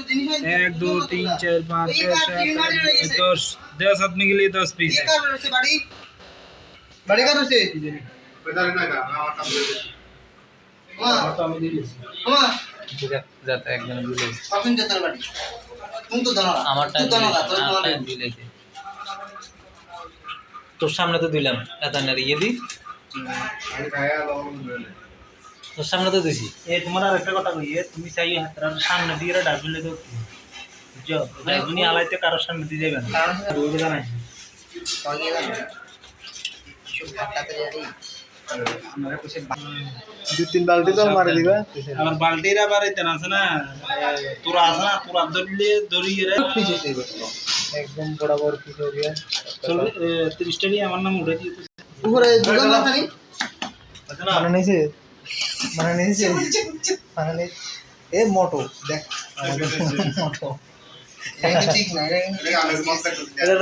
1 2 3 4 5 6 7 10 10 आदमी के लिए 10 पीस है। बड़ी का तो से যাতে একজন দিলে কখন যেতে বাড়ি তুমি তো জানো না আমার তুই জানো না তোর তোমার দিলে তোর সামনে তো দিলাম এতানের ইয়ে দি তোর সামনে তো দিছি ये तुम्हारा একটা কথা কই তুমি চাই হাতরার সামনে দিয়ে ডাবলে তো বুঝছো ডাবনি আলাইতে কারো সামনে দিয়ে যাবে না কারণ রোজ জানা কগে জানো সব ঘাটাতে যাই আমারে कुछ 2-3 বালতি জল মারি দিবা আমার বালতির আবার এতে আছে না তোরা আছে না তোরা দড়িয়ে রে পিছে সেই একদম বরাবর কি করিয়া চল 30 টাকা আমার নাম উঠে দিতে উপরে দোকান না খানি মানে নিছে মানে নেই এ মোটো দেখ মোটো এটা ঠিক না এটা এটা